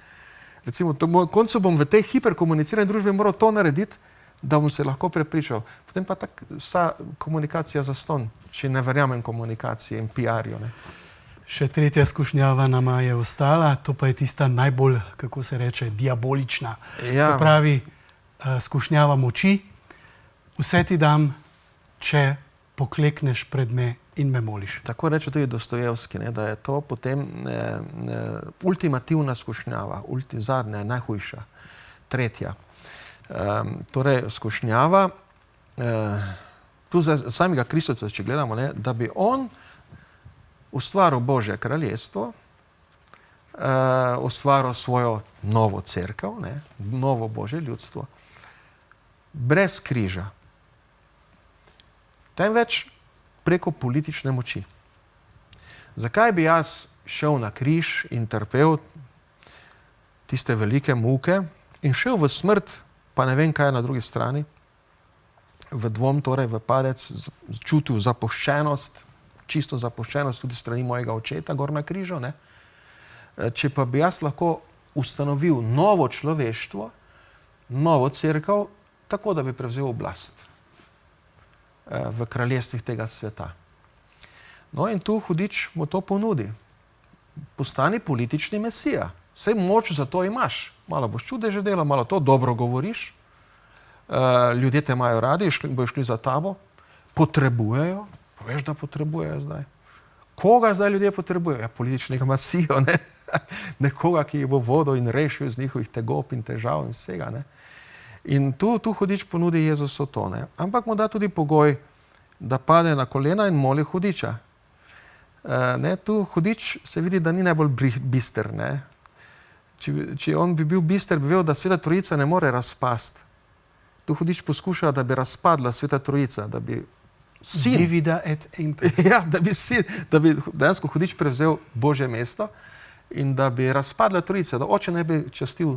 Recimo, na koncu bom v tej hiperkomunicirani družbi moral to narediti, da bom se lahko prepričal. Potem pa vsa komunikacija zastonj, če ne verjamem komunikaciji in PR-ju. Še tretja skušnjava nama je ostala, to pa je tista najbolj, kako se reče, diabolična. Ja. Se pravi, skušnjava moči. Vse ti dam, če poklekneš pred me in me moliš. Tako reče tudi Dostojevski, da je to potem ultimativna skušnjava, zadnja, najhujša, tretja. Torej, skušnjava, tu za samega Kristovca, če gledamo, da bi on ustvaril Božje kraljestvo, ustvaril svojo novo cerkev, novo Božje ljudstvo, brez križa, temveč preko politične moči. Zakaj bi jaz šel na križ in trpel tiste velike muke in šel v smrt, pa ne vem, kaj je na drugi strani, v dvom, torej v padec, čutil zapuščenost, čisto zapuščenost tudi strani mojega očeta gor na križu, ne? Če pa bi jaz lahko ustanovil novo človeštvo, novo cerkev, tako da bi prevzel oblast. v kraljestvih tega sveta. No in tu hudič mu to ponudi. Postani politični mesija. Vsej moč za to imaš. Malo boš čudeže delal, malo to dobro govoriš. Ljudje te imajo radi, bojo šli za tabo. Potrebujejo. Veš, da potrebujejo zdaj. Koga zdaj ljudje potrebujejo? Ja, političnega mesijo, ne? Nekoga, ki jih bo vodil in rešil iz njihovih tegob in težav in vsega, ne? In tu hudič ponudi Jezusu to, ne? Ampak mu da tudi pogoj, da pade na kolena in moli hudiča. Tu hudič se vidi, da ni najbolj bister, ne? Če on bi bil bister, bi vedel, da Sveta Trojica ne more razpasti. Tu hudič poskuša, da bi razpadla Sveta Trojica, da bi sin, Divida et impera. ja, da bi dejansko hudič prevzel Božje mesto in da bi razpadla Trojica, da oče ne bi častil,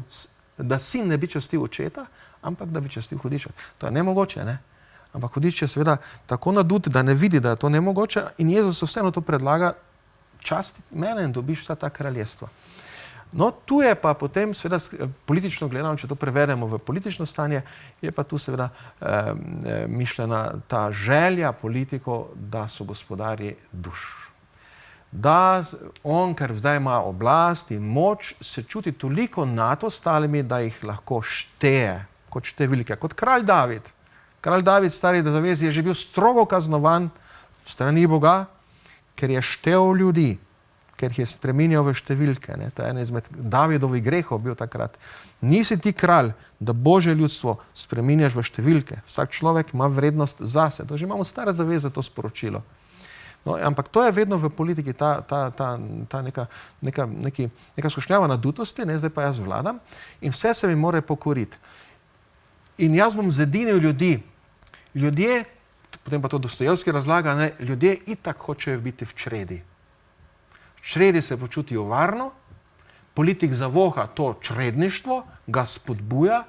da sin ne bi častil očeta, ampak da bi častil hudiča. To je nemogoče, ne? Ampak hudič je seveda tako nadut, da ne vidi, da je to nemogoče in Jezus vseeno to predlaga, časti mene in dobiš vsa ta kraljestva. No, tu je pa potem, seveda, politično gledano, če to prevedemo v politično stanje, je pa tu seveda mišljena ta želja politikov, da so gospodarji duš. Da on, ker zdaj ima oblast in moč, se čuti toliko nad ostalimi, da jih lahko šteje kot številke, kot kralj David. Kralj David, stari zavezi, je že bil strogo kaznovan strani Boga, ker je štel ljudi, ker jih je spreminjal v številke. Ne? To je ena izmed Davidovih grehov bil takrat. Nisi ti kralj, da Božje ljudstvo spreminjaš v številke. Vsak človek ima vrednost zase. To že imamo stare zaveze, to sporočilo. No, ampak to je vedno v politiki ta neka skušnjava nadutosti, ne? Zdaj pa jaz vladam in vse se mi more pokoriti. In jaz bom zedinil ljudi. Ljudje, potem pa to Dostojevski razlaga, ne? Ljudje itak hočejo biti v čredi. V čredi se počutijo varno, politik zavoha to čredništvo, ga spodbuja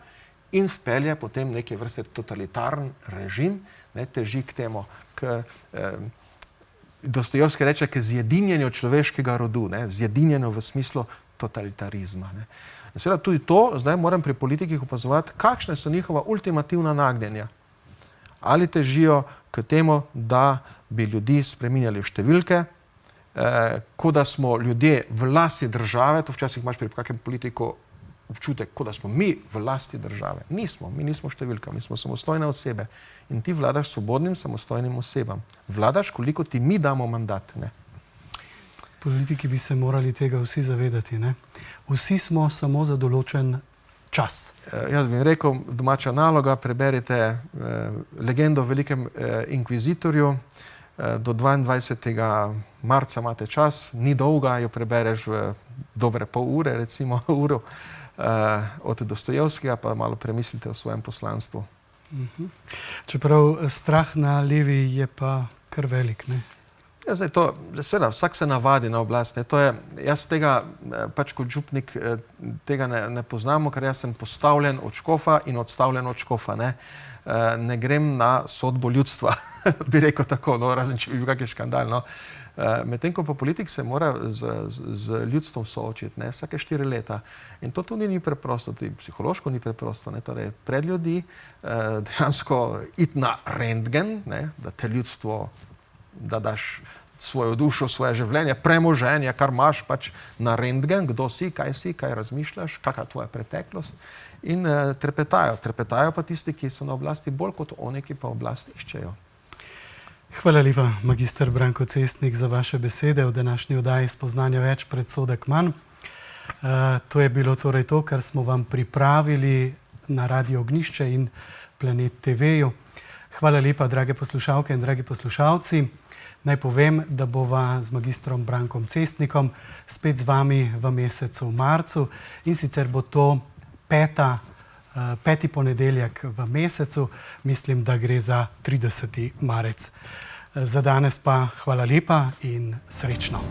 in vpelje potem neke vrste totalitarni režim, ne, teži k temu, Dostojevski reče, k zjedinjenju človeškega rodu, ne, zjedinjenju v smislu totalitarizma. Ne. Seveda tudi to, zdaj moram pri politikih opazovati, kakšne so njihova ultimativna nagnjenja. Ali težijo k temu, da bi ljudi spreminjali v številke, kot da smo ljudje v lasti države, to včasih imaš pri kakem politiku občutek, kot da smo mi v lasti države. Nismo, mi nismo številka, mi smo samostojne osebe in ti vladaš svobodnim, samostojnim osebam. Vladaš, koliko ti mi damo mandat, ne? Politiki bi se morali tega vsi zavedati, ne? Vsi smo samo za določen čas. Jaz bi rekel, domača naloga, preberite legendo o velikem inkvizitorju, do 22. marca imate čas, ni dolga, jo prebereš v dobre pol ure, recimo uro od Dostojevskega, pa malo premislite o svojem poslanstvu. Čeprav strah na levi je pa kar velik, ne? Ja, zdaj to, seveda, vsak se navadi na oblast, ne, to je, jaz tega pač kot župnik tega ne poznamo, ker jaz sem postavljen od škofa in odstavljen od škofa, ne. Ne grem na sodbo ljudstva, bi rekel tako, no, razen če bi bil kakšen škandal, no. Medtem ko pa politik se mora z ljudstvom soočiti, ne, vsake 4 leta. In to tudi ni preprosto, tudi psihološko ni preprosto, ne, torej pred ljudi dejansko iti na rentgen, ne, da te ljudstvo, da daš svojo dušo, svoje življenje, premoženje, kar imaš pač na rentgen, kdo si, kaj razmišljaš, kakva je tvoja preteklost. In trepetajo pa tisti, ki so na oblasti, bolj kot oni, ki pa oblast iščejo. Hvala lepa, magister Branko Cestnik, za vaše besede v današnji oddaji Spoznanja več, predsodek manj. To je bilo torej to, kar smo vam pripravili na Radio Ognjišče in Planet TV-ju. Hvala lepa, drage poslušalke in dragi poslušalci. Naj povem, da bova z magistrom Brankom Cestnikom spet z vami v mesecu marcu in sicer bo to peti ponedeljek v mesecu, mislim, da gre za 30. marec. Za danes pa hvala lepa in srečno.